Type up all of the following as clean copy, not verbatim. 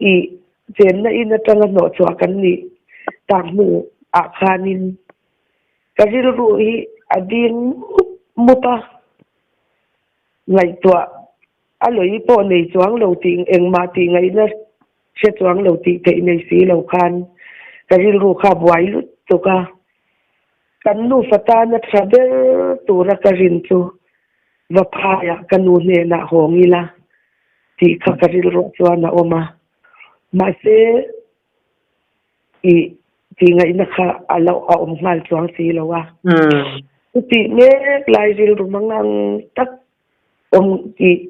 i chen na in atanga no chwa kan ni tang mu a khanin karil ru hi ading muta ngai tua aloi po nei chuang lo ting eng ma ti ngai na se chuang lo ti te nei si lo khan karil ru kha buai lu to ka kan nu fata na trabe tu ra karin chu va phaya kanu ne na hongila ti kha karil ru chuan na oma mà sẽ thì ngày nay khá alo ông ngal chuang si lo wa thì nghe lại riêng rồi mang năng tắc ông thì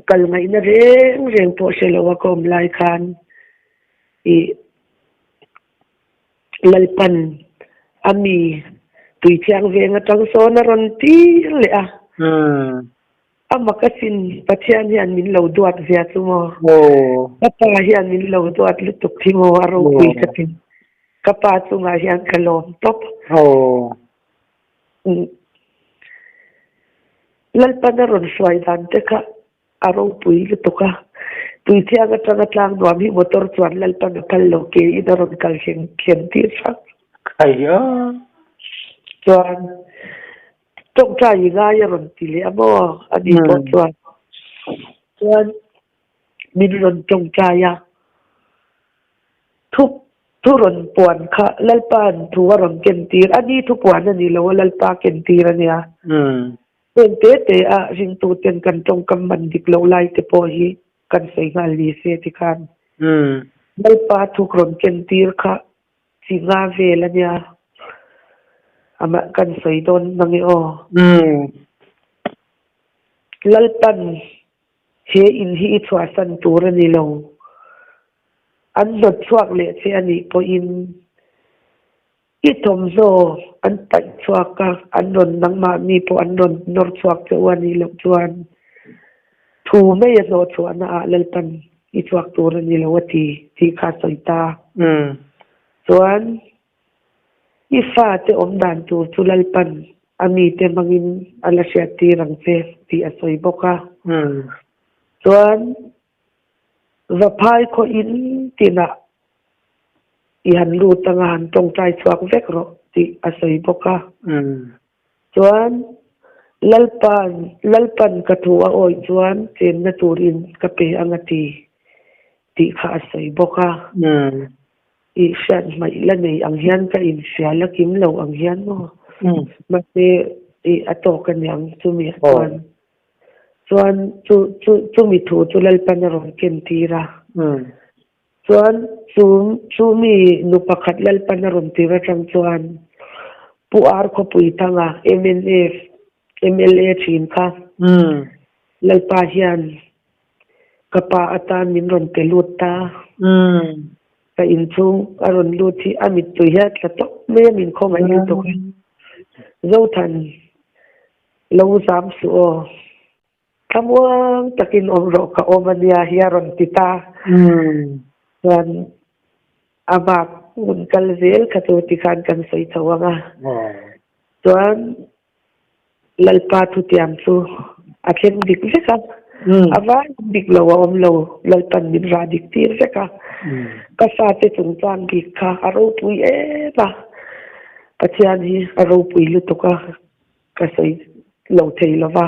cái ngày nay riêng riêng po se lo wa kom lai khan thì lalpan ami tùy chang về ngay trong số nó ron tí lệ à makasin pathian hian min lo duat zia chumo kapa hian min lo duat lutuk thimo aro pui katin kapa chunga hian kalom top lalpana ron swai dan te kha aro pui lutuka tui thianga tanga tlang nuam hi motor chuan lalpana kal lo ke ida ron kal heng khen tir sa ayo chuan trong trai ngay rồi thì lẽ mà anh đi tốt chuan mình rồi trong trai à thu rồi buồn khá lalpan thu rồi kiến tir anh đi thu buồn anh đi lâu lalpa kiến tir anh à bên tế à riêng tu tiền cần trong cầm mình đi lâu lại thì bỏ hi cần phải ngal đi xe thì khan lalpa thu rồi kiến tir khá chỉ ngã về là nha ama kan sai don nangi o lalpan he in hi chwa san tur ani lo an dot chuak le che ani po in i thom zo an tai chuak ka an don nang ma mi po an don nor chuak che ani lo chuan thu me ya zo chuan a lalpan i chuak tur ani lo ti kha sai ta chuan ifa te om dan tu chulalpan ami te mangin ala sia ti rang che ti asoi boka chuan va phai ko in tina i han lu tanga han tong trai chuak vek ro ti asoi boka chuan lalpan ka thua oi chuan chen na turin ka pe angati ti kha asoi boka i shan mai la nei ang hian ka in sia la kim lo ang hian mo ma se i ato kan yang chu mi chuan chu mi thu chu lalpan ron ken tira chuan chu mi nu pakhat lalpan ron tira chang chuan pu ar kho pui thanga MLA chin kha lalpa hian kapa atan min ron pelut ta ka in chung aron lu thi amit tu ya tla to me min kho mai lu to zo than lo sam su o kamwang takin om ro ka omania hiaron tita wan abak un kal zel ka to ti khan kan sei thawanga chuan lalpa thu tiam chu a khen dik le ka avan dik lo om lo lalpan min ra dik tir se ka ka sa te chung chan dik kha aro pui e ba pathian hi aro pui lu to ka sei lo thei lova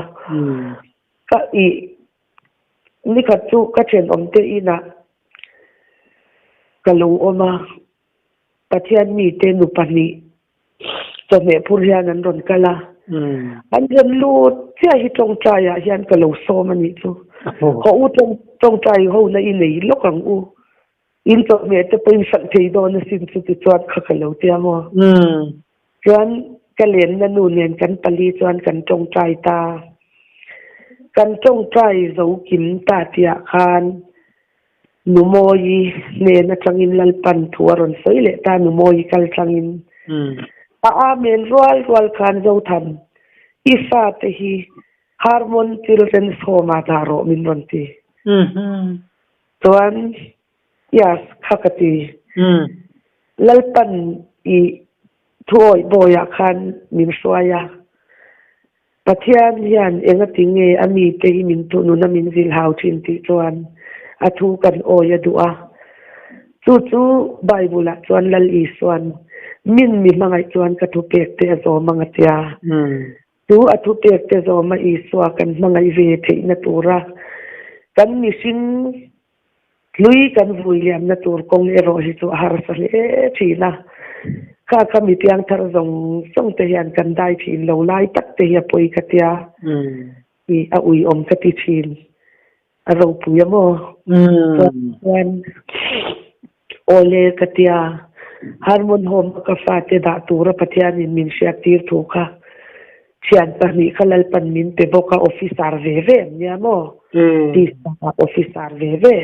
ka i ni kha chu ka chen om te ina ka lo oma pathian mi te nu pani to me phur hian an ron kala an jan lu chia hi tong chaya hian ka lo so mani chu ko u tong chai ho na i nei lokang u in to me te pin sak thei do na sin chu ti chuat kha ka lo tia mo chuan ka len na nu nen kan pali chuan kan tong chai ta kan tong chai zo kim ta tia khan nu moi ne na changin lalpan thuaron soile ta nu moi kal changin a men roal khan zo than ifa te hi hormone children's home adaro min ronti tuan yas khakati lalpan i thôi bồi à khan min soya pathian hian enga tinge ami te min tu nu na min zil hau thin ti chuan a thu kan oya du'a chu bible a chuan lal i suan min mi mangai chuan ka thu pek te zo manga tia tu a thu pek te zo ma i suwa kan mangai ve the na tura kan mi sin lui kan vui liam na tur kong ero hi chu har sa le thina ka mi tiang thar zong song te hian kan dai thin lo lai tak te hi poi ka tia i a ui om ka ti thin a ro pu ya mo wan ole ka tia harmon hom ka fa te da tura pathian in min sia tir thu kha chian pa ni khalal pan min te boka officer ve nya mo ti sa officer ve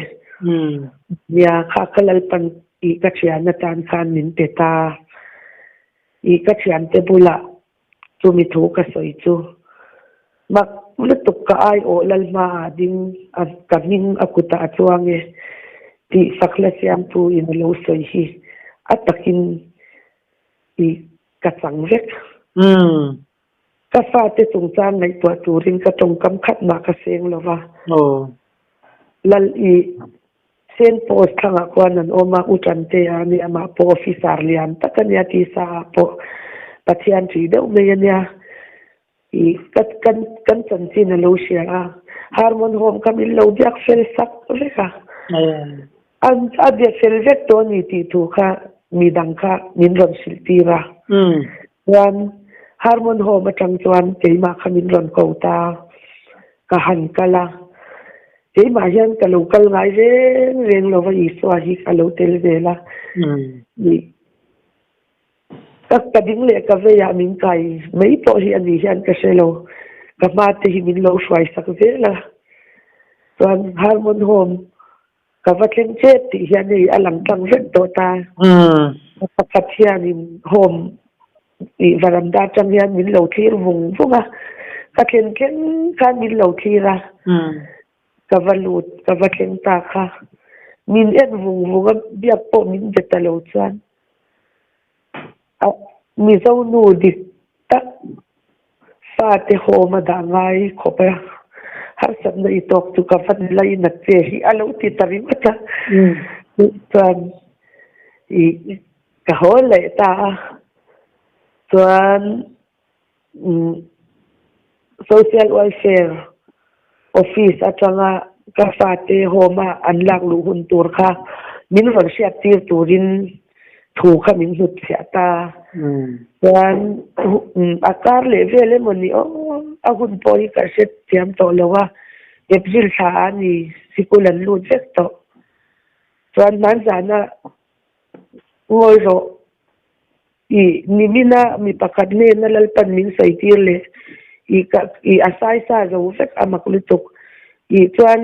nya kha khalal pan i ka chian na tan khan min te ta i ka chian te bula chu mi thu ka soi chu mak lutuk ka ai o lalma ding a kaning akuta chuange ti sakla siam tu in lo soi hi atakin i ka changvek ka fa te chung chang ngai tua turin ka tong kam khat ma ka seng lova lal i sen post thanga kwan an oma utante ani ama po officer lian takania ti sa po pathian thi deuh me ania i kan chan chin lo sia harmon home kamil lo diak fel sak veka an adya fel vek to ni ti thu kha midang kha min ron siltira wan harmon home atang chuan keima khamin ron kota ka han kala keima hian ka local ngai reng lo va i swa hi ka lo tel vela ni ka ding le ka ve ya min kai mei po hi ani hian ka selo ka ma te hi min lo swai sak vela chuan harmon home ka va thleng che ti hian nei alang tang vek to ta ka hian in home i varanda chang hian min lo thlir vung vunga ka thleng kan min lo thira ka valut ka va thleng ta kha min en vung biak po min beta lo chuan mi zo nu dik tak fa te homa da ngai khopa har sab na itok tu ka fan lai na che hi alo ti tarim ata chuan i ka hole ta chuan social welfare office atanga ka fa te homa an lak lu hun tur kha min ron sia tir turin thu kha min hut sia ta chuan akar le vele moni a hun poi ka set tiam to lowa april tha ani sikulan lu vek to chuan man jana ngoi ro i nimina mi pakat ne na lalpan min sai tir le i asai sa zo vek amaklutuk i chuan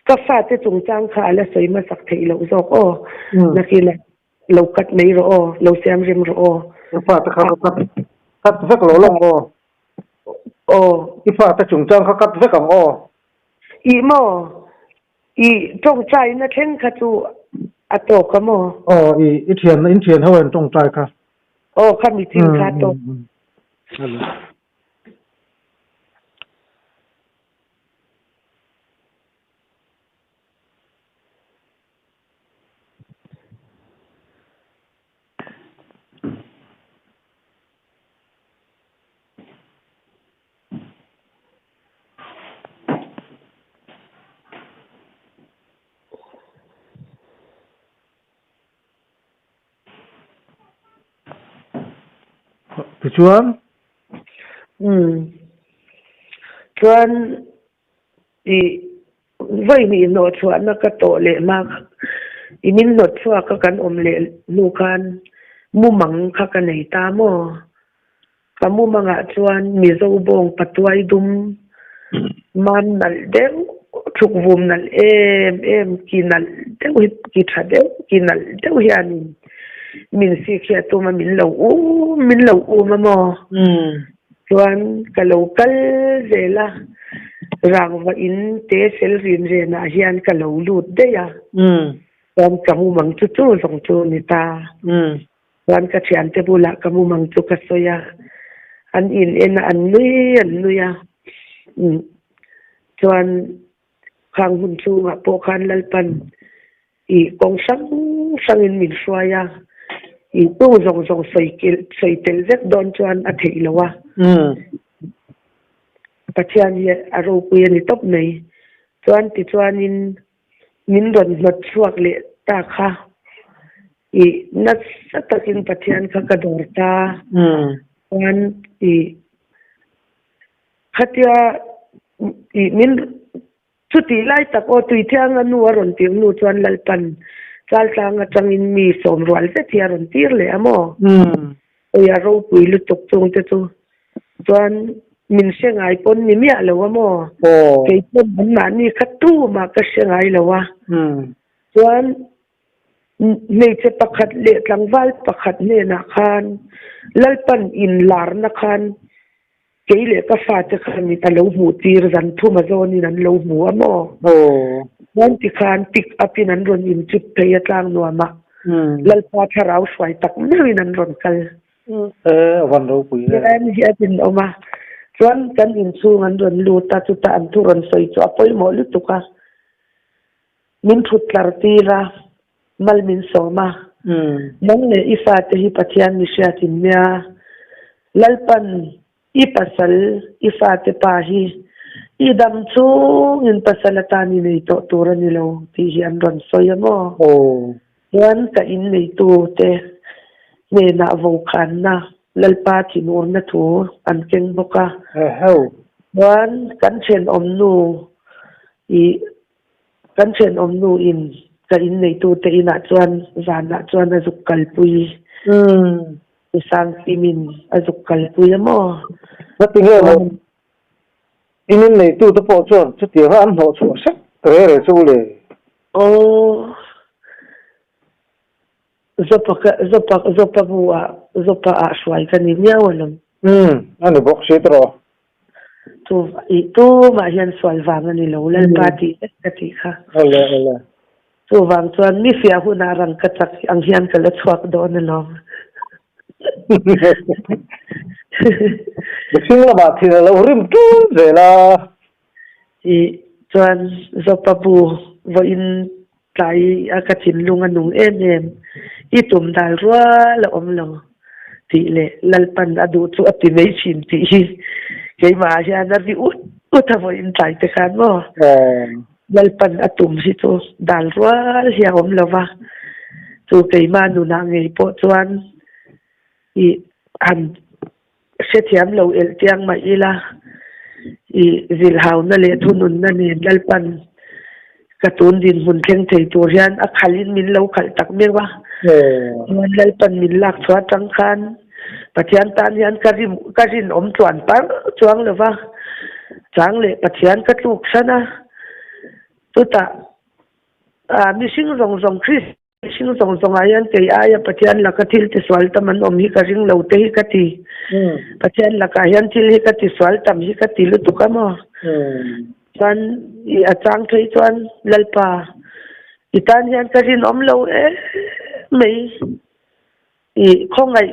ka fa te chung chang kha la soi ma sak thei lo zok nakila lo kat nei ro lo siam rim ro ka fa ta kha kat vek lo lo i fa ta chung chang kha kat vek ang i mo i tong chai na then kha chu ato ka mo i thian hawen tong chai kha khan mi tin kha to chuan chuan i voi ni no chuan na ka to le ma i min no chua ka kan om le lu kan mu mang kha ka nei ta mo ka mu manga chuan mi zo bong patuai dum man nal deu thuk vum nal em ki nal deu ki tha deu ki nal deu hianin min si khia tu ma min lo u ma mo chuan ka local vela rang va in te sel rin re na hian ka lo lut de ya chuan kamu mang chu chu zong chu ni ta chuan ka thian te bula kamu mang chu ka soya an in en an nuya chuan khang hun chu nga po khan lalpan i kong sang in min suaya i tu zong sei tel vek don chuan a thei lowa pathian hi aro pu ni top nei chuan ti chuan in min ron lot chuak le ta kha i nat satakin pathian kha ka dor ta chuan i khatia i min chuti lai tak o tui thiang anu ron tiang nu chuan lalpan chal tlang atangin mi som rual te thia ron tir le amo oya ro pui lu tok chung te chu chuan min sengai pon ni mia lo amo ke pon na ni khatu ma ka sengai lo wa chuan nei che pakhat le tlangwal pakhat ne na khan lalpan in lar na khan keile ka fa te khan mi talo mu tir zan thu ma zoni nan lo mu amo wan ti khan pick up in an ron in chut pe atlang no ma lalpa tharau swai tak mai nan ron kal wan ro pui an hi atin oma chuan kan in chung an ron lu ta chu ta an thu ron soi chu apoi mo lu tuka min thut lar tira mal min soma nang le ifa te hi pathian mi sha tin mia lalpan i pasal ifa te pa hi i dam chu in pasalata ni nei to tura ni lo ti hi an ron soi mo yan ka in nei tu te ne na vo khan na lalpa tinur na thu an keng boka wan kan chen om nu i kan chen om nu in ka in nei tu te ina chuan zana chuan azuk kalpui sang timin azuk kalpui mo na tinge lo inin nei tu to po chuan chu ti han ho chu sak re chu le zopa a swai kan ni miawalam ani bok sitro tu ma hian swal wang ani lo lal pati kati kha ala tu wang chuan mi fia huna rang ka chak ang hian ka la chuak don lo singla ba thila lo rim tu zela i chuan zopa bu vo in kai akatin lunga nung em i tum dal ruwa la om lo ti le lalpan adu chu ati nei chin ti kei ma ja na vi ut vo in tai te khan mo lalpan atum si tu dal ruwa hi om lo wa chu kei ma nu na ngei po chuan i han se thiam lo el tiang ma ila i zil haw na le thunun na ni lalpan katun din hun theng thei tur hian a khalin min lo khal tak mewa lalpan min lak chwa tang khan pathian tan hian karin om chuan par chuang lewa chang le pathian ka tluk sana tuta mi sing rong chris sing rong ayan kei aya pathian la ka thil ti swal taman om hi ka ring lo te hi ka ti pathian la ka hian thil hi ka ti swal tam hi ka ti lu tukamo chuan i achang thei chuan lalpa itan hian ka rin om lo mei i khongai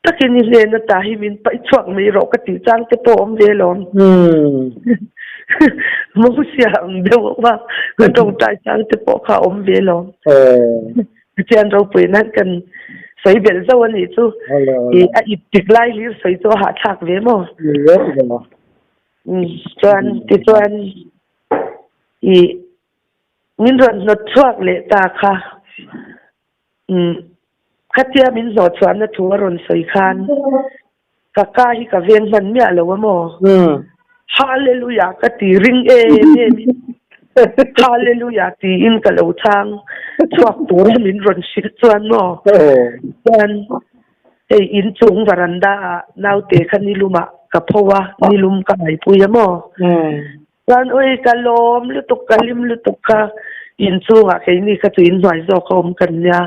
takin le na ta hi min pai chuak mei ro ka ti chang te po om ve lom mo sia ang de wa ka tong tai chang te po kha om ve lom chian ro pui nan kan sei bel zo ani chu i a i tik lai lir sei to ha thak ve mo chuan ti chuan i min ron not chuak le ta kha khatia min zo chuan na thu ron sei khan ka hi ka ven man mi alo mo hallelujah ka ti ring hallelujah ti in ka lo thang chuak tur min ron shil chuan mo chuan ei in chung varanda nau te khani luma ka phowa nilum ka mai puya mo chuan oi ka lom lu tuk ka lim lu tuk ka in chunga ke ni ka tuin noi zo khom kan nya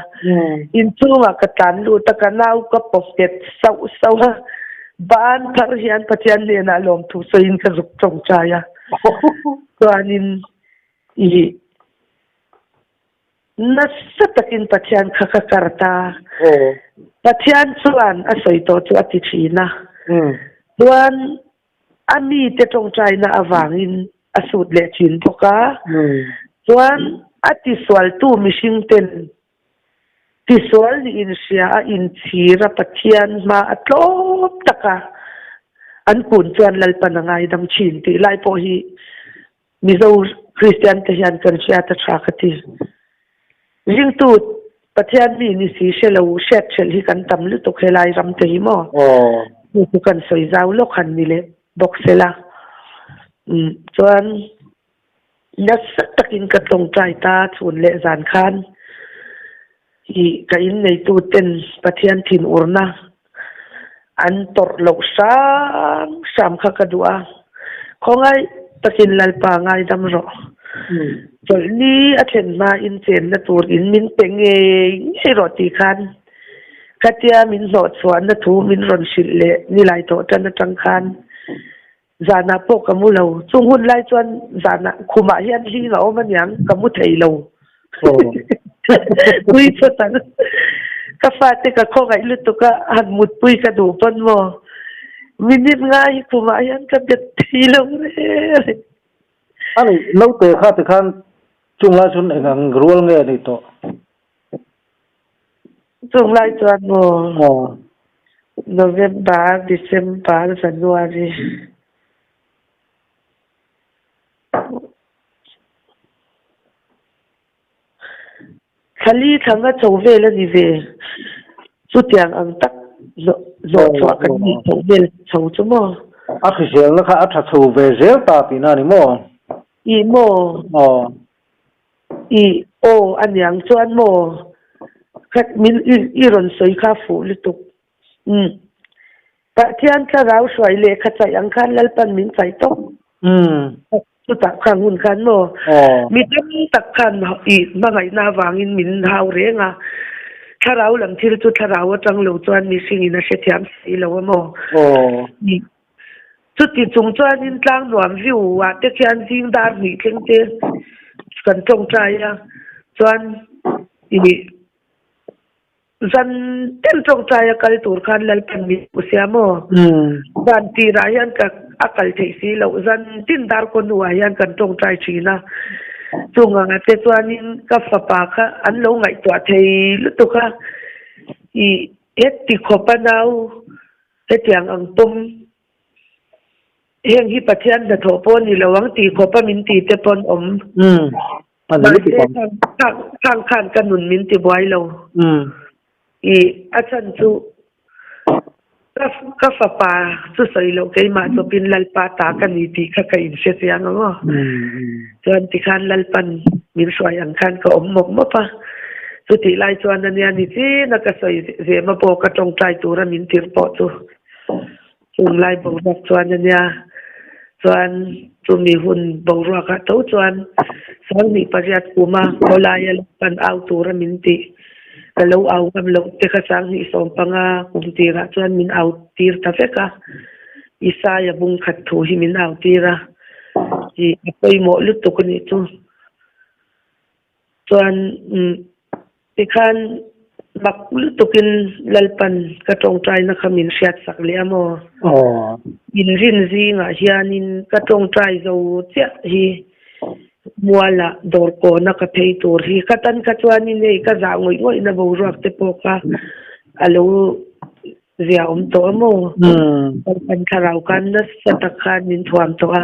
in chunga ka tan lu ta ka nau ka pocket sau ban thar hian pathian le na lom thu so in ka ruk chong chaya chuan in i nasatakin pathian khakakarta pathian chuan a soito chu ati thina chuan ami te tong china awangin asut le chin boka chuan ati swal tu mishing ten ti swal ni in sia in chira pathian ma atlop taka an kun chuan lalpan angai dam chin ti lai po hi mizo Christian te hian kan sia ta thakati ring tu pathian mi ni si shelo shet shel hi kan tam lu to khelai ram te hi mo tu kan soi zau lo khan ni le boxela chuan nas takin ka tong trai ta chun le zan khan hi ka in nei tu ten pathian thin urna an tor lo sam kha ka dua khongai takin lalpa ngai dam ro chol ni a then ma in chen na tur in min penge ei ro ti khan katia min zo chuan na thu min ron sil le ni lai to tan tang khan zana po kamu lo chung hun lai chuan zana khuma hian hi nga o man yang kamu thei lo pui chotan ka fate ka kho gai lu to ka han mut pui ka du pon mo minit ngai khuma hian ka bet thi lo re ani lo te khan chung la chun engang rual nge ni to chung lai chuan mo November December January khali thanga chove la ni ve chu tiang ang tak zo chwa kan ni chove chau chu mo a khisel na kha a tha chu ve zel ta pi na ni mo i mo i o anyang chuan mo khat min i ron soi kha fu lutuk pathian tla rau swai le kha chai ang khan lalpan min chai tok tu tak khang hun khan mo mi tam tak khan i mangai na wangin min hau renga tharau lam thil chu tharau atang lo chuan mi singin a sethiam sei lo mo ni chu ti chung chuan in tlang nuam viu wa te khian jing dar ni thleng te kan tong trai ya chuan i zan ten tong trai kal tur khan lal pan mi usiamo ban ti ra yan ka akal thei si lo zan tin dar ko nuwa yan kan tong trai china chunga te chuan in ka fa pa kha an lo ngai to thei lu to kha i et ti khopa nau etiang ang tum heng hi pathian da tho pon ni lawang ti khopa min ti te pon ani ti pon khang khan kanun min ti boy lo i achan chu ka fa pa chu soi lo ke ma to pin lal pa ta kan ni ti kha kai se siang ngo chuan ti khan lal pan min swai ang khan ka mok ma pa chu ti lai chuan an ya ni chi na ka soi ze ma po ka tong trai tu ra min tir po chu chung lai bo rak chuan an ya chuan chu mi hun bo ra ka to chuan sang ni pariat kuma kolaya pan au tu ra min ti kalau au kam lo te ka sang ni som panga kum tira chuan min au tir ta feka isa ya bung khat thu hi min au tira ji apoi mo lu tu ni chu chuan ti khan mak lu tukin lalpan ka tong trai na khamin siat sak le amo in rin zi nga hianin ka tong trai zo chia hi muala dor ko na ka thei tur hi katan ka chuan in nei ka za ngoi na bo rak te po ka alo zia to mo pan tharau kan na sa takhan min thuam to a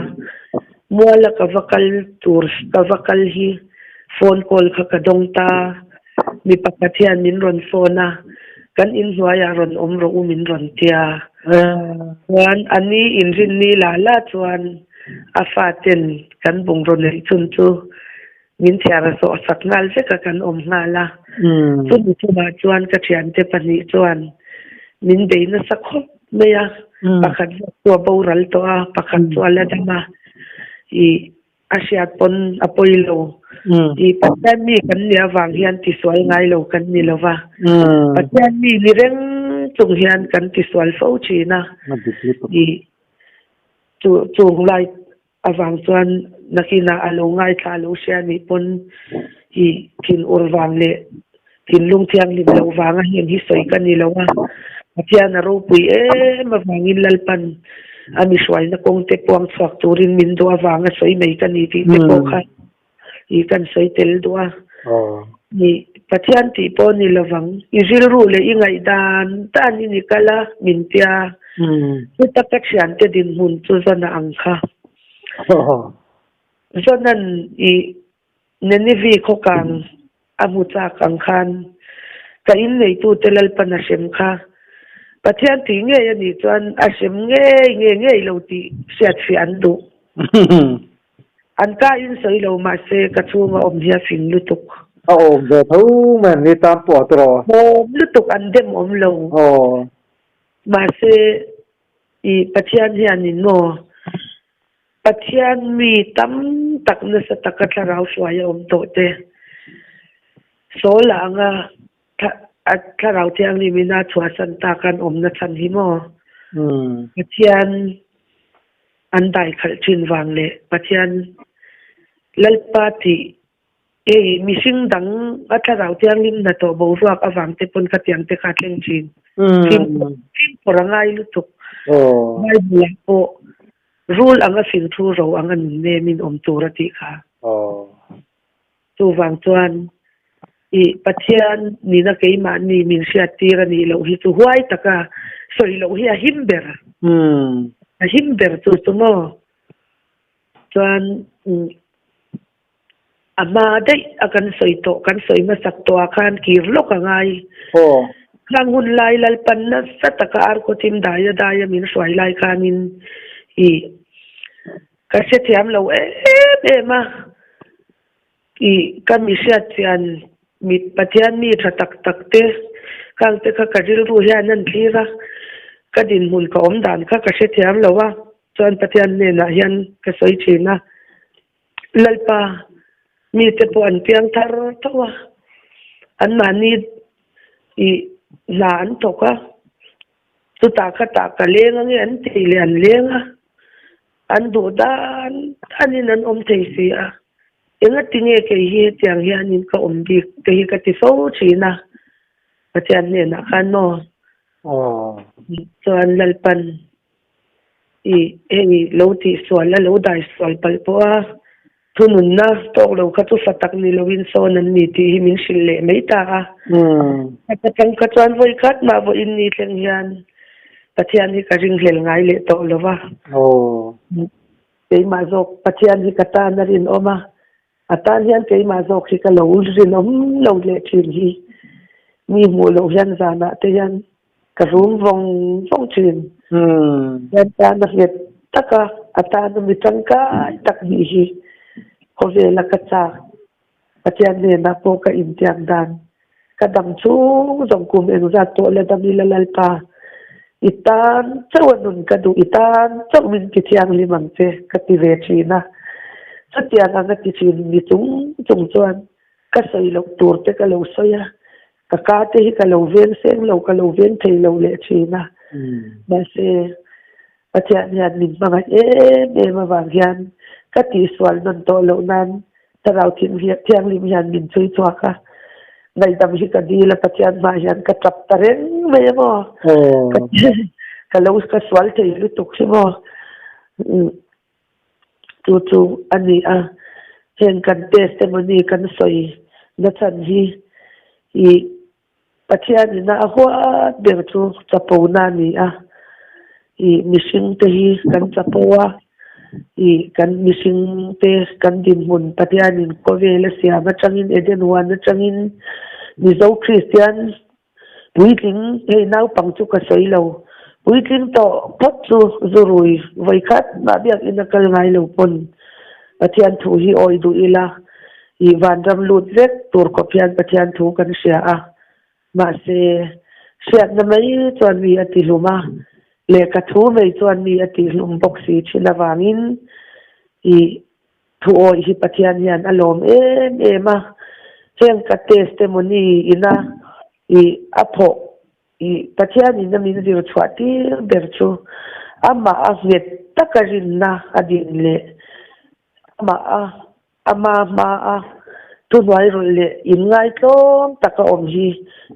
muala ka vakal tur ka vakal hi phone call ka dong ta mi pakathian min ron phone kan in huaya ron omro min ron tia wan ani in rin ni la chuan afaten kan bung ron nei chun chu min thiara so saknal se ka kan ngala chu ma chuan ka thian te pani chuan min deina sakho meya pakhat to boral to a pakhat chu ala dama i asiat pon apoilo i patyan mi kan nia wang hian ti swal ngai lo kan ni lova patyan mi ni reng chung hian kan ti swal fo china i chu lai awang chuan nakina alo ngai thalo sia ni pon hi kin urwang le kin lung thiang lim lo wanga hian hi soi kan ni lawa atia na ro pui ma wangin lalpan ami swai na kong te puang chak turin min do awanga soi mai kan ni ti te po kha I kan soi tel do ni patian ti po ni lawang izil ru le ingai dan tan ni kala min pia ta ka chian te din mun chu zana angkha zonan I nenivi ko kang amucha kang khan ka in nei tu telal panasem kha patian ti nge ani chuan asem nge lo ti siat fi andu an ka in soi lo ma se ka chunga om hia fin lutuk về thấu mình đi tam bỏ rồi lutuk an dem om lo ma se I patian hian in mo patian mi tam tak na sa takat raw swaya om to te so la nga at karaw tiang ni mina chua san takan om na chan hi mo patian an dai khal chin wang le patian lalpati mishing dang atharaw tiang lim na to bo ruak awang te pon ka tiang te ka tleng chin fin porangai lutuk mai bula po rule anga fin thu ro anga ne min om turati kha tu wang chuan I patian ni na kei ma ni min sia tira ni lo hi tu huai taka soi lo hi a himber tu mo chuan ama dei akan soi to kan soi ma sak to khan kir lo ka ngai kang hun lai lal pan na sa taka ar ko tim daya min swai lai khanin I ka se thiam lo ma I ka mi sia chian mi patian mi thatak takte kang te kha kadil ru hian an thira kadin mun ka om dan kha ka se thiam lo wa chuan patian ne na hian ka soi china lalpa mi te po an piang thar towa an mani I la an to ka tu ta ka lenga nge an ti le an lenga an do dan anin an om thei si a enga tinge ke hi tiang hian in ka om bi ke hi ka ti so china patian ne na khan no chuan lalpan I lo ti swal la lo dai swal pal po a thunun na tok lo kha tu fatak ni lovin so nan ni ti hi min sil le mai ta ka tang ka chuan voi khat ma vo in ni thleng hian patian hi ka ring hlel ngai le to lova ei ma zok patian hi ka ta na rin oma atan hian ei ma zok hi ka lo rin om lo le thin hi mi mu lo hian zana te hian ka rum vong thin yan ta na het taka atan mi tangka tak hi ko ve la ka cha patian ne na po ka in tiang dan ka dam chu jong kum eng za to le dam la lalpa itan chawanun ka du itan chawmin ki thiang limang che ka ti ve china satia nga ti chin ni chung chuan ka sei lo tur te ka lo soya ka te hi ka lo ven seng lo ka lo ven thei lo le china ba se atia hian min manga ma wang hian ka ti swal nan to lo nan tarau thiang lim hian min chui chwa ka ngai dam hi ka di la patian ma hian ka trap tareng me mo ka lo ka swal thei lu tuk si mo tu ani a hen kan testimony kan soi na chan hi I patian na ahwa ber chu chapo na ni a I missing te hi kan chapowa I kan missing te kan din mun patian in ko vela sia ma changin eden wan na changin ni zo Christian puitling he nau pang chu ka soi lo puitling to pot chu zurui vai khat na biak in kal ngai lo pon patian thu hi oi du ila I van ram lut vek tur ko pian patian thu kan sia a ma se siat na mai chuan mi ati luma le ka thu mai chuan mi ati lum boxi thila wangin I thu oi hi patian hian alom ma heng ka testimony ina I apho I patian in min zir chwati berchu ama avet takarin na adin le มามาตัวไว้รเลยอินไงต้มตะกอมฮี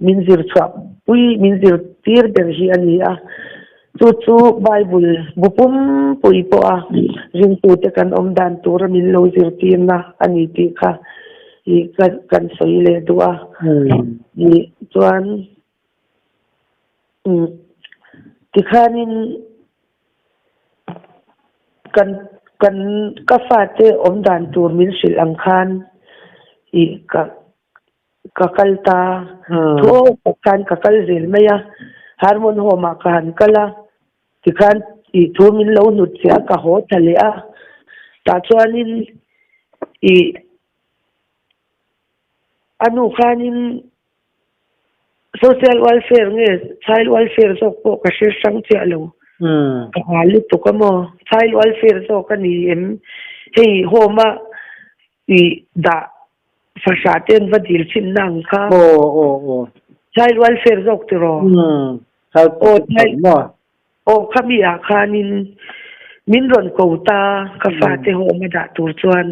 มินซิร์ชับมินซิร์ตีร์เดอร์ฮีอันนี้จู่ไบเบิลบุปปุยปัวริงตัวเตกันอมดันตัวมินโลซิร์ตีนะอันนี้ตีค่ะอีกันสวยเลยตัวอีส่วนที่ข้านินกันกาฟาเตอมดันตัวมินสิลอังคารอีกัลตาทั่วกันกัลเซลไม่ยะฮาร์โมนหัวมากันกัลละที่ข้าอีทั่วมินเราหนุดเสียกับหัวทะเลแต่ส่วนนินอีอนุข้านิน social welfare เนี่ย child welfare สกปรกกระเชื่อสังเจริญก็หาลุตุกโม child welfare สกันนี่ให้หัวมาอีด่าภาษาเต็นวัดดิลชินนังค่ะโอ้ child welfare สกติรอโอ้ข้ามีอาคานินมินรอนกูตากาฟาเตหัวมาด่าตัวชวน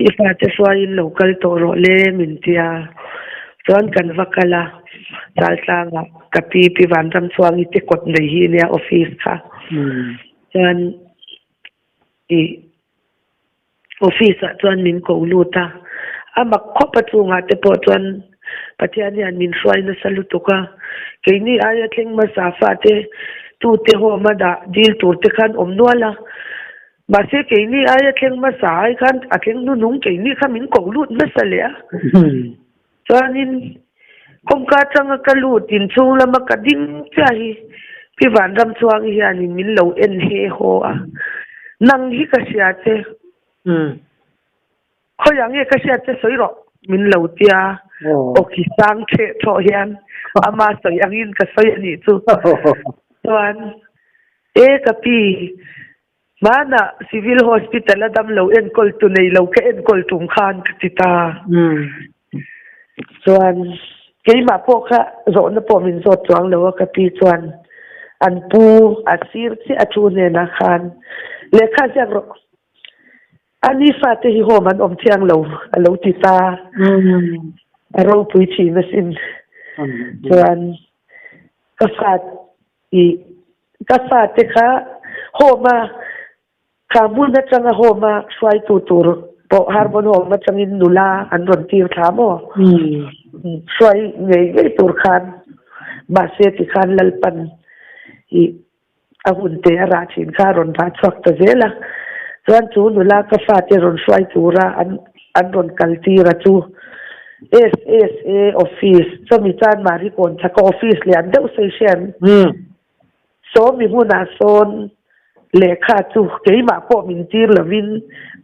อีฟาเตสวายินโลกัลโตโรเลมินเตียส่วนกันวักละจาลซางกับปีวันทำสว่างอีเตกดในฮีเนี่ยออฟฟิศค่ะส่วนอีออฟฟิศส่วนมินกูลูตามาคบประชุมงานแต่พอส่วนปัจจัยนี้มินสวยนะสลุตุกะแค่นี้อายะเข่งมาสาฟาเตตูเตหัวมาด่าดีลตัวเตขันนัวละมาเสียแค่นี้อายะเข่งมาสายขันเข่งนุ่งแค่นี้ข้ามินกูลูดไม่เสียส่วนนี้คงการจังกะลูดินชูละมากระดิ่งใจพี่วันรำสว่างฮีอันนี้มินเหลาเอ็นเฮโฮนังฮิกระเสียเจเขาอย่างนี้กระเสียเจสวยหรอมินเหลาเตียโอคิสังเชโชเฮียนอามาสวยอย่างนี้ก็สวยนี่จูส่วนกับพี่มาน่ะ civil hospital ละดำเหลาเอ็นกอลตุนในเหลาแค่เอ็นกอลตุงคานกติตาส่วนกี่มาพวกค่ะโซนปอมินโซจวงเลยว่ากับพี่ส่วนอันปูอาศิรที่อาชูเนนะคันเลขาเสียงรกอันนี้ฟาเตฮิโฮมันอมเชียงเราติตาเราปุยชีนสินส่วนกษาเตค่ะโฮมาขาบุญนัจังโฮมาช่วยตูพอฮาร์โมนโฮมาจังอินนุลาอันรอนตีร์ถามช่วยเงยตูร์คันมาเสียติคันลลปันอาหุ่นเตะราชินข้ารอนพัดสักตะเจละส่วนจูนุลากฟ้าเจรอนช่วยตูระอันรอนกัลตีระจูSSA office จะมีจานมาริกอนชักออฟฟิศเลียนเดาเซชันโซมีหัวหน้าโซนเลขาจูเกี่ยมาพอมินจีร์ลวิน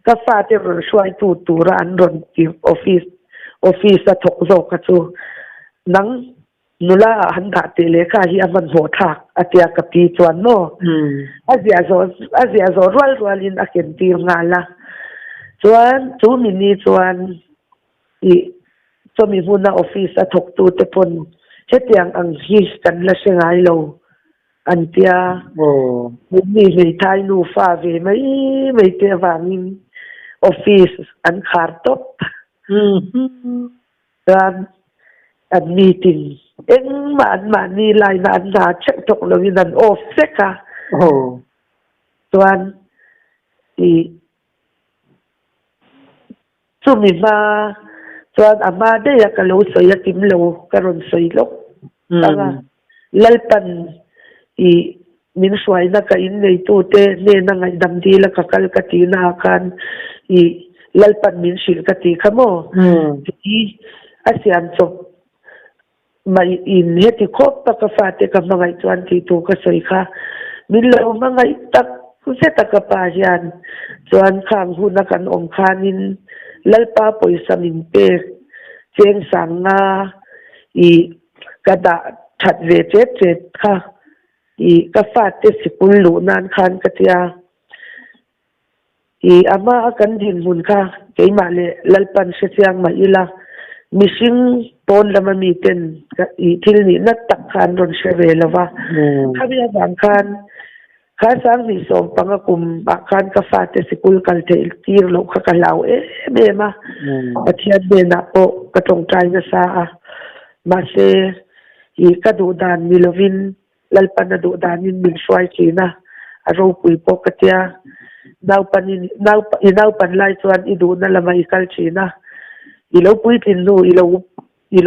กฟ้าเจรอนช่วยตูระอันรอนตีออฟฟิศถกโจกจูนังนุลาหันดาเตเลขาฮีอามันโหทักอาเตียกับปีจวนโนอาเซียโซรัวลินอาเคนตีงานละจวนจูมินีจวนจะมีหัวหน้าออฟฟิศถกตูเตปนเช่นอย่างอังฮีกันละเชงไอโลอันเตียมีไม่ทายนูฟ้าเวไม่เตวางินออฟฟิศอันขาร์ตบการอันมีติงมานี่ลายนานเช็คตกลงนันออฟเซค่ะส่วนจุมีมาส่วนอามาได้กะโลสวยติมโลกะรอนสวยลกตั้งลัลปันมินสวยนักอินในตัวเตเนนังไงดำดีละกะกัลกะตีนากันลัลปันมินสิลกะตีขโมอาเซียนจบไม่อินเฮติคบตะกฟ้าเตกับมังไงจวนที่ตัวก็สวยค่ะมินโลมังไงตักกุเสตะกะปายันจวนข้างหุ่นกันอมคานินลัลปาปุยสมิงเปกเจงสังงากระดาถัดเวเจ็ดค่ะกฟ้าเตสิปุลลูนานคันกะเตียอามากันดินหุ่นค่ะเกี่ยมาเลยลัลปันเสียงมาอีละมิชิงปนละมันมีเป็นที่นี่นัดตักคันรอนเชเวลวะข้าพเจ้าบางคัน ข้าสร้างมีส่งปังกุมอาคารกาแฟเตสิกุลกันเตลตีร์โลกขลาวเบมาอาทิตย์เบนาโอกระตรงใจนะซามาเซอีกระดูดานมิลวินลัลปันดูดานินมิลช่วยชีนะอารมณ์ปุยปกตินาวปันนาวปันไลส่วนอีดูนั่นละมาอีกัลชีนะอีเราปุยพินนูอีเ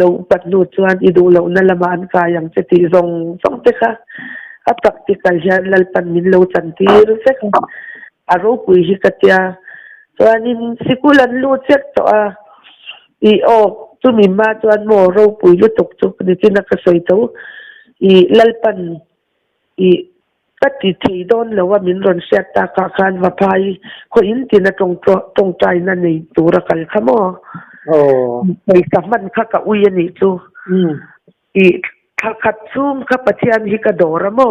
ราปัดนูส่วนอีดูเรานั่นละมาอันกายังจะตีทรงเตค่ะa practical yan lalpan min lo chantir sek aro pui hi katia chuanin sikulan lu chek to a I o chumi ma chuan mo ro pui lu tuk chuk ni tina ka soi to I lalpan I kati thei don lo wa min ron set ta ka khan wa phai ko in tina tong tai na nei tura kal khamo mai saman kha ka ui ani chu I khat sum kha pathian hi ka dora mo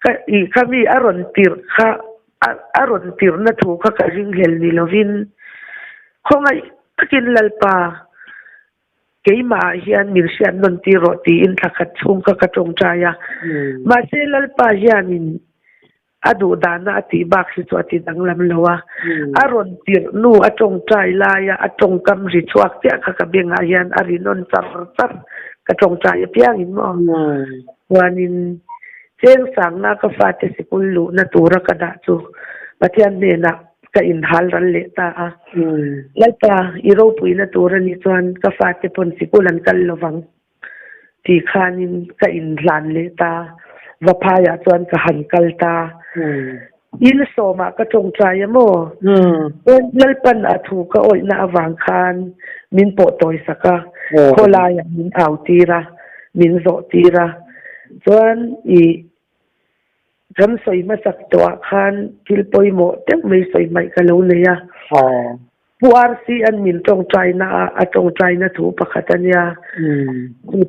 ka I khami aron tir na thu kha ka ring hel ni lovin khongai takin lalpa keima hian mirsian non ti roti in khat sum kha ka tong chaya ma se lalpa hian in adu dana ati bak si chu ati danglam lowa aron tir nu atong chai la ya atong kam ri chuak te kha ka benga hian ari non char ka tong chai piang in mo wanin cheng sang na ka fa te sikul lu na tura ka da chu pathian ne na ka in hal ran le ta a laipa iro pui na tura ni chuan ka fa te pon sikulan kal lowang ti khanin ka in hlan le ta va phaya chuan ka han kal ta in soma ka tong chai mo lalpan athu ka oi na awang khan min po toy saka khola ya min au tira min zo tira chuan I gam soi ma sak to khan til poi mo te mai soi mai ka lo le ya puar si an min tong chai na a tong chai na thu pakhatania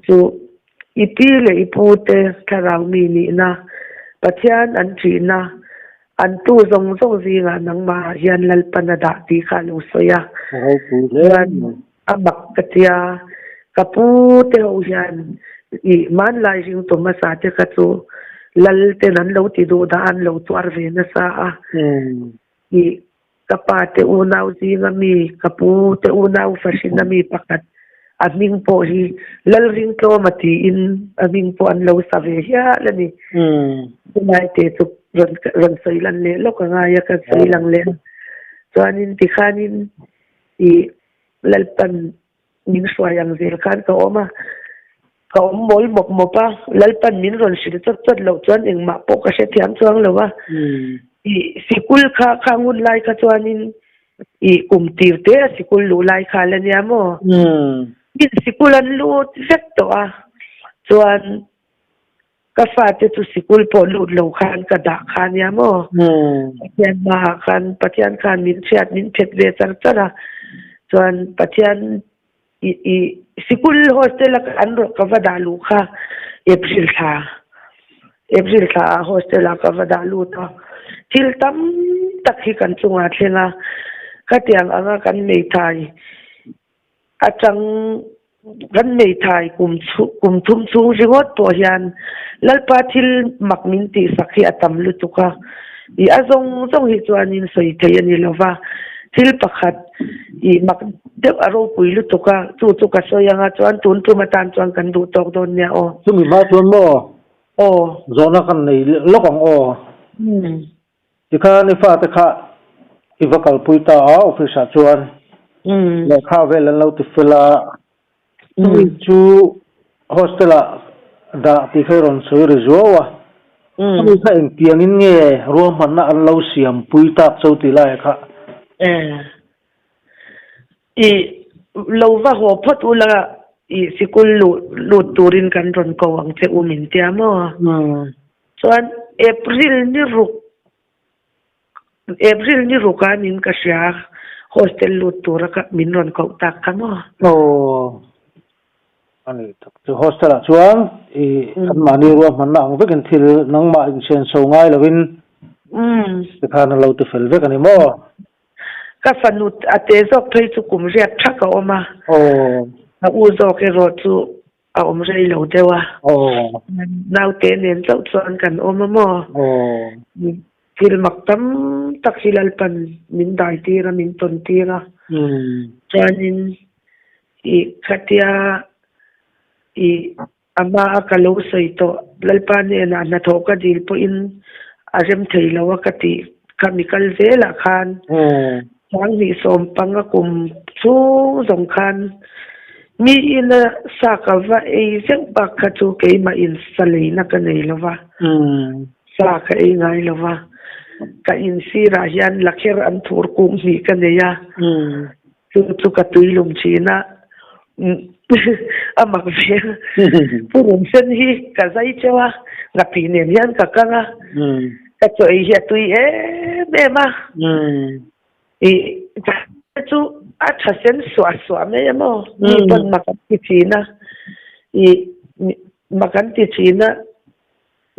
chu ipi le ipute karau mi ni na pathian an thi na an tu zong zinga nang ma hian lalpan da ti kha lo soya amak katia kapu te ho hian I man lai jing to ma sa te ka chu lal te nan lo ti do da an lo tu ar ve na sa a I kapa te unau zinga mi kapu te unau fashin na mi pakat aming po hi lal ring to mati in aming po an lo sa ve ya lani mai te tu ron sai lan le lo ka nga ya ka sai lang le chuanin ti khanin I lalpan min swayang zel khan ka oma ka mol mok mopa lalpan min ron sil chat lo chuan eng ma po ka se thiam chuang lo wa I sikul kha ngun lai ka chuanin I tir te sikul lu lai kha la nia mo sikulan lu zet to a chuan ka fa te tu sikul po lu lo khan ka da khan ya mo pathian khan min chiat min phet ve chara chuan pathian I sikul hostel an ro ka vadalu kha April tha hostel ka vadalu ta til tam takhi kan chunga thlenga ka tiang anga kan nei thai atang kan nei thai kum thum chu ringot to hian lalpa thil makmin ti sakhi atam lu tuka I azong hi chuanin soi thei ani lova thil pakhat I mak de aro pui lu tuka chu ka soyanga chuan tun tu matan chuan kan du tok don nia o chumi ma chuan mo zona kan nei lokang ti kha ni fa ta kha I vakal pui ta office a chuan le kha vel an lo ti fela chu hostela da ti khairon soi rezowa ni kha eng piang in nge rom man na an lo siam pui ta chau ti lai kha I lova ho phot ula I sikul lu turin kan ron ko ang che umin tia mo chuan April ni rukan in ka sia hostel lu tur ka min ron ko tak ka mo ani to hostel chuan I an mani ro man na ang vekin thil nang ma in sen so ngai lovin te khan lo te fel vek ani mo ka fanut ate zok thei chu kum riat thak a oma u zo ke ro chu om rei lo dewa nau te nen chau chuan kan om mo thil mak tam tak hilal pan min dai tira min ton tira chuanin I khatia I ama akalo sei to lalpa ne na thoka dil po in arem theilawa kati chemical vela khan sang ni som panga kum chu zong khan mi ina sakava e zeng bakha chu ke ma in salina ka nei lawa sa ka e ngai lawa ka in sira hian lakher an thur kum hi ka neya chu ka tuilum china amak ve purum sen hi ka zai chewa nga pinen hian ka kanga ka choi hi tui e ma I chu a thasen swa me mo ni pon makan ti china I makan ti china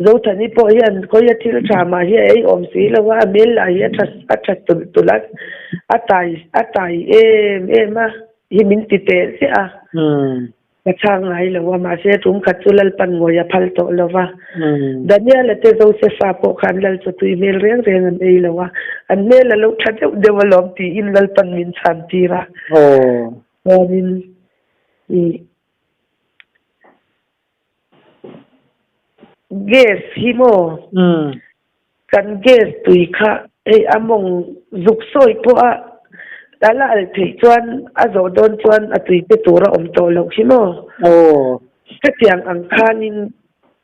zo thani po hian ko ya thil chama hi ei om si lawa mel la hi athas tulak atai ma hi min ti te si a ka chang ai lawa ma se tum khatulal pan ngoya phal to lawa daniel te zo se fa po khan lal chu tu email reng an ei lawa an mel lo thadeu develop ti in lal pan min chan ti ra min gas himo kan gas tui kha ei among zuk soi po a dala al thei chuan a zo don chuan a tui pe tura om to lo himo ka tiang ang khanin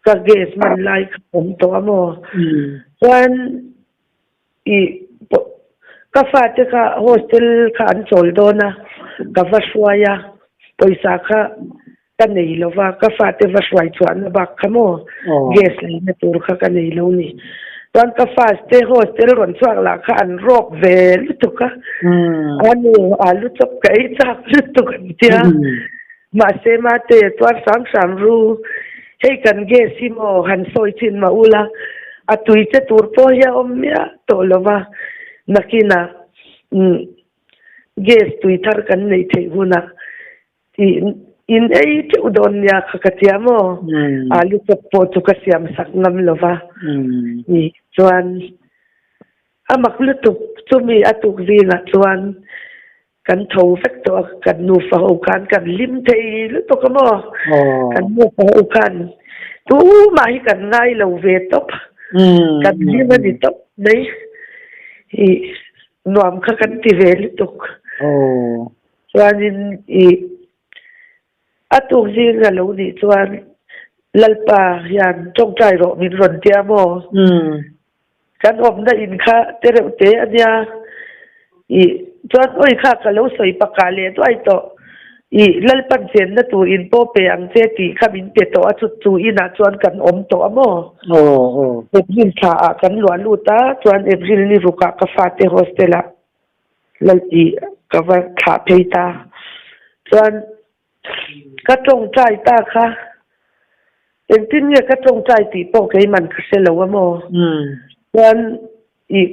ka gas man lai om to amo chuan ka fa te ka hostel kha an chol dona ka va shwaya poisa kha ka nei lova ka fa te va shwai chuan ba khamo gas lai na tur kha ka nei lo ni don ka fa te hostel ron chuak la kha an rok vel tu ka anu alu chop kai chak tu ka tia ma se ma te twar sam ru hei kan gas himo han soi chin ma ula atui te tur po ya omya to lova nakina gas tui thar kan nei thei huna in ei te udon ya khakatiamo alu chop po chu ka siam sak ngam lova ni chuan amak lutuk chumi atuk zina chuan kan tho vek to kan nu fa ho kan kan lim thei lutuk mo kan nu fa ho kan tu mai kan ngai lo ve top kan lim ni top nei nuam kha kan ti ve lutuk chuan in atuk zinga lo ni chuan lalpa hian chong trai ro min ron tia mo kan om na in kha tere te ania chuan oi kha ka lo soi pakale to ai to lalpan chen na tu in po pe ang che ti khamin pe to a chu ina chuan kan om to amo April tha a kan lo lu ta chuan April ni ruka ka fa te hostela lalti ka va tha peita chuan ka tong trai ta kha en tin nge ka tong trai ti po ke man ka se lo mo chuan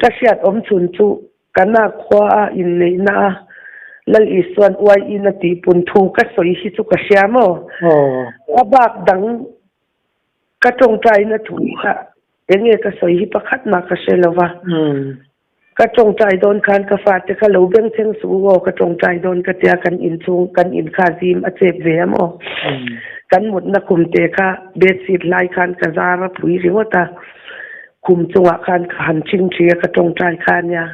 ka siat om chun chu kana khwa in nei na lal I suan wai in ti pun thu ka soi hi chu ka sia mo abak dang ka tong trai na thu kha enge ka soi hi pakhat na ka se lova ka tong trai don khan ka fa te ka lo beng theng su wo ka tong trai don ka tia kan in chung kan in kha zim a chep ve mo kan mut na kum te kha bedsheet lai khan ka zara phui riwata kum chunga khan khan ching thia ka tong trai khan ya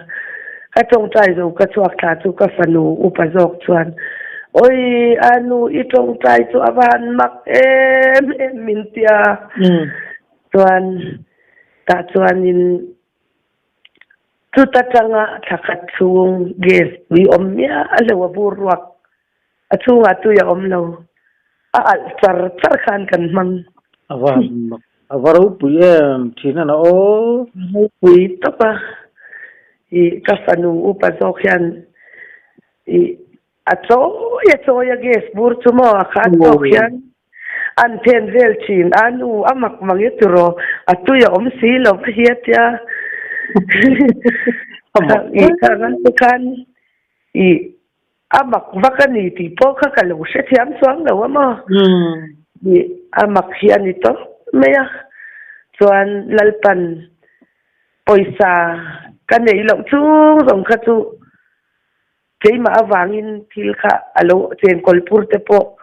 ka tong trai zo ka chuak tha chu ka fanu upazok chuan oi anu I tong trai chu awan mak em min tia chuan ta chuan in chu ta changa thakhat chung gas wi omya alewa burwak achunga tu ya omlo a al char khan kan mang avaru puyem thina na o pui topa ka fanu upazok hian acho ya gas bur chumo kha to hian an ten vel chin anu amak mangituro atu ya om si lo hiatia kan amak vakani ti po kha kalo she thiam chuang lo ma ni amak hian ito maya chuan lalpan poisa kan nei lo chung rong kha chu keima awangin thil kha alo chen kolpur te po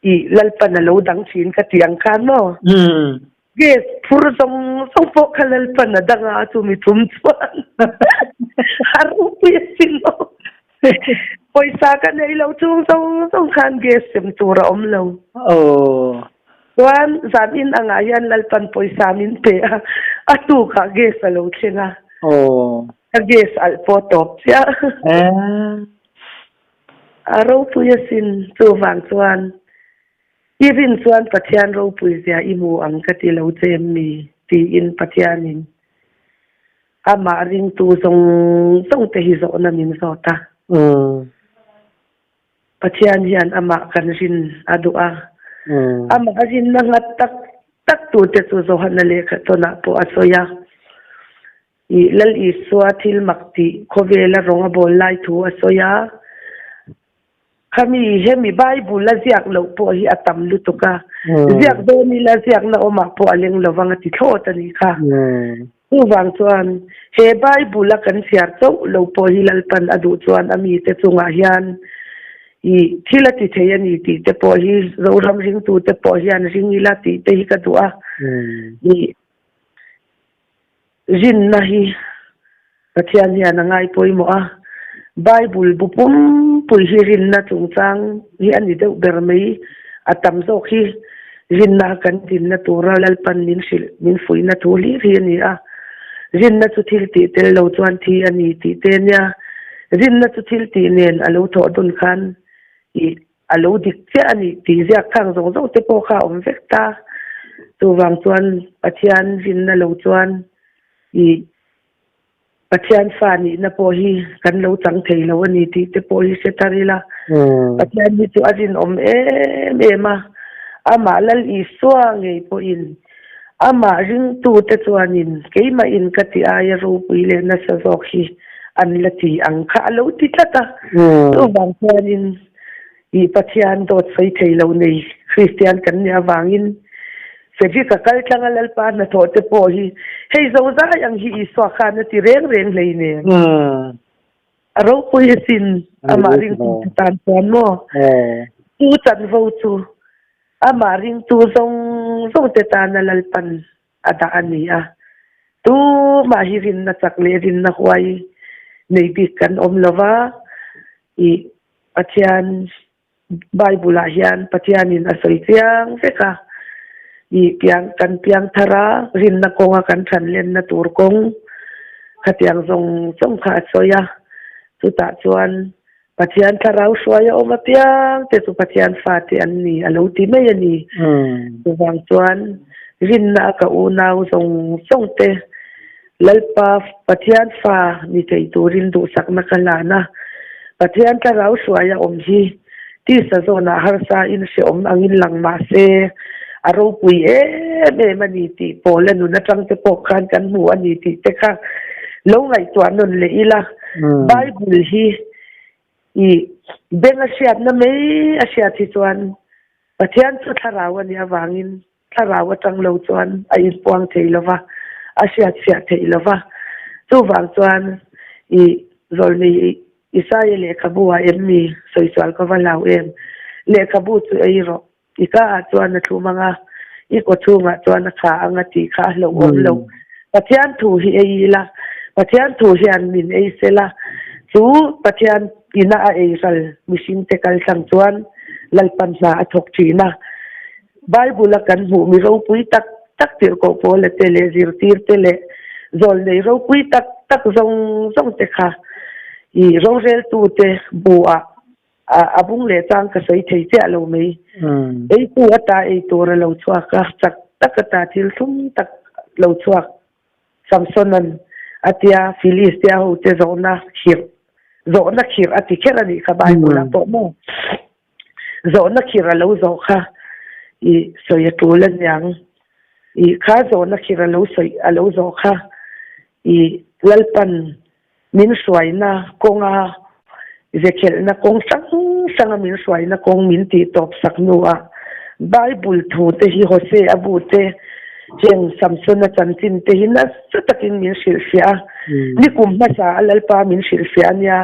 I lalpan alo dang chin ka tiang khan mo yes pur song po kha lalpan na danga chu mi thum chuan haru pi sino poisa kan nei lo chung song khan ges sem tura om lo chuan zan in anga hian lalpan poisa min pe atu kha ges alo thenga ges al po top sia aro tu yasin chu wang chuan Irin chuan pathian ro pui zia imu ang ka ti lo chem mi ti in pathianin ama ring tu song te hi zo na min zo ta pathian hian ama kan rin adua ama rin na nga tak tu te chu zo han le kha to na po asoya I lal I swathil makti khovela ronga bol lai thu asoya kami hemi Bible la ziak lo po hi atam lutuka ziak do ni la ziak na oma po aleng lawanga ti thot ani kha wang chuan he Bible la kan siar to lo po hi lalpan adu chuan ami te chunga hian I thila ti theyani ti te po hi zoram ring tu te po hian ring ila ti te hi ka du'a ni jin na hi pathian hian ngai poimo a Bible bupum pui hirin na chungchang hi ani deuh ber mai atam zo khi rin na kan tin na tura lalpan min fui na thuli ri ani a rin na chu thil ti tel lo chuan thi ani ti te nya rin na chu thil ti nen alo tho dun khan I alo dik che ani ti zia khang zo zo te po kha om vekta tu wang chuan pathian rin na lo chuan I pathian fani na po hi kan lo chang thei lo ani ti te po hi setarila pathian ni chu arin om ema ama lal I swa ngei po in ama ring tu te chuanin keima in ka ti aya ro puile na sa zo khi an lati ang kha lo ti tata tu bang chuanin I pathian dot sai thei lo nei Christian kan nya wangin Seji ka kal tlang lalpa na thote po hi hei zo za yang hi iswa khan na ti reng lei ne aro po yasin ama ring tu tan pon mo tu chan vo chu ama ring tu zong te tan na lalpan ada ani a tu ma hi rin na chakle rin na huai nei bi kan om lova I pathian Bible hian pathianin asoi chiang feka I piang thara rin na konga kan than len na tur kong khatiang zong kha soya tu ta chuan pathian tharau soya oma piang te tu pathian fa ti an ni alo ti mai ani tu wang chuan rin na ka u nau zong te lalpa pathian fa ni tei turin du sak na kalana pathian tharau soya om hi ti sa zona har sa in se om angin lang ma se aro pui mani ti pola nu na tang te po khan kan mu ani ti te kha lo ngai chuan non le ila Bible hi I benga siat na me asiat hi chuan pathian chu tharaw ani awangin tharaw tang lo chuan ai puang theilova asiat sia theilova chu wang chuan I zol ni Isaiah le kabua emmi soisal ka walau em le kabu chu ai ro ika chuan na thu manga I ko chunga chuan kha anga ti kha lo om lo pathian thu hi ei la pathian thu hian min ei sela chu pathian ina a ei sal machine te kal sang chuan lalpan sa athok thina Bible kan hu mi ro pui tak tir ko pole tele zir tir tele zol nei ro pui tak zong te kha I rongel tu te bua abung le tang ka sai thei che lo mai ei tu ata ei to ra lo chwa ka chak takata thil thum tak lo chwa samsonan atia philistia ho te zona khir ati kerani ka bai mula to mo zona khira lo zo kha I soya tulan yang I kha zona khira lo soi alo zo kha I lalpan min suaina konga Ezekiel na kong sang min suai na kong min ti top sak nuwa Bible thu te hi Hose abu te jeng Samson chan tin te hin takin min silfia ni kum ma sa alalpa min silfia nia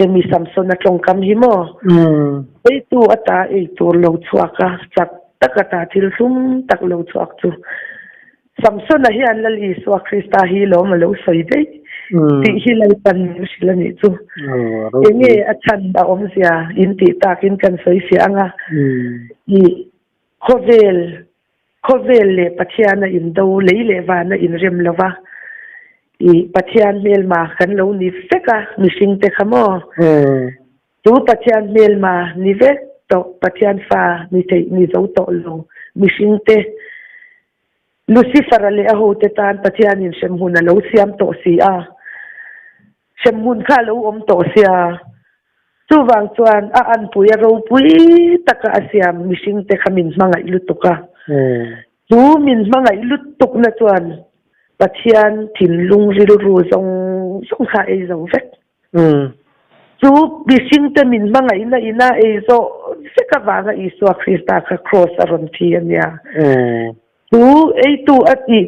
hemi Samson tongkam hi mo ei tu ata ei tur lo chuaka chak takata thil sum tak lo chuak chu Samson hi an lal Isu Krista hi lo ma lo soi dei ti hi lai pan silani chu enge achan da om sia in ti takin kan soi sia anga i khovel le pathiana in do le wana in rem lova i pathian mel ma kan lo ni feka mishing te khamo tu pathian mel ma ni ve to pathian fa ni te ni zo to lo mishing te Lucifer le aho te tan pathian in shem hun lo siam to si a shem hun kha lo om to sia chu wang chuan a an pui ro pui taka asiam mishing te khamin manga ilutuka tu min manga ilutuk na chuan pathian thin lung ril ru zong kha ei zo vek chu mishing te min manga ina ei zo seka wanga Isu Krista ka cross aron thi ania tu ei tu ati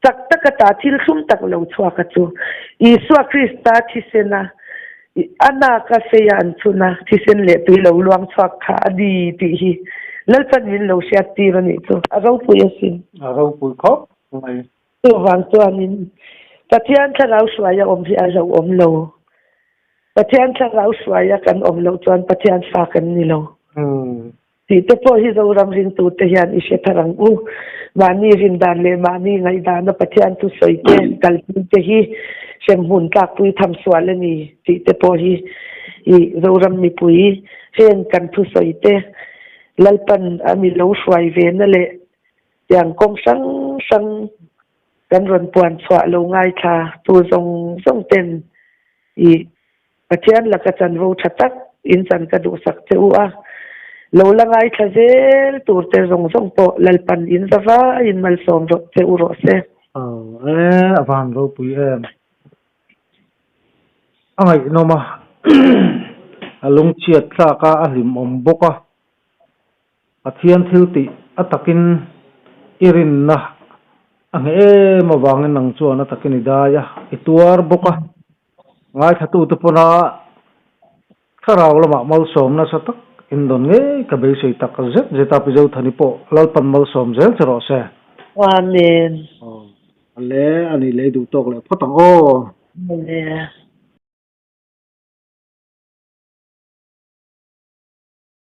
tak takata thil sum tak lo chuaka chu Isu Krista thisena ana ka feyan chuna thisen le pi lo luang chuak kha adi ti hi lalpan min lo sia ti rani chu aro pu yasin aro pu kho mai tu wang chuanin pathian tharau suaya om hi aro om lo pathian tharau suaya kan om lo chuan pathian fa kan ni lo ti te po hi zo ram ring tu te hian i she tharang mani rin dan le mani ngai dan na pathian tu soi te kal te hi shem hun ka pui tham swal ni ti te po hi i zo ram mi pui hen kan tu soi te lalpan ami lo shwai ve na le yang kong sang kan ron puan chwa lo ngai tha tu zong ten i pathian la ka chan ro thatak in chan ka du sak te u a lo langai thazel tur te zong po lalpan in zawa in mal som ro te u ro se avan ro pui ai no ma alung chiat tla ka alim om boka athian thilti atakin irin na ange mawangin nang chuan atakin idaya ituar boka ngai thatu tu pona tharaw lama mal som na satak indon nge ka be sei tak zeta pi zo thani po lalpan mal som zel chero se amen ale ani le du tok le photang o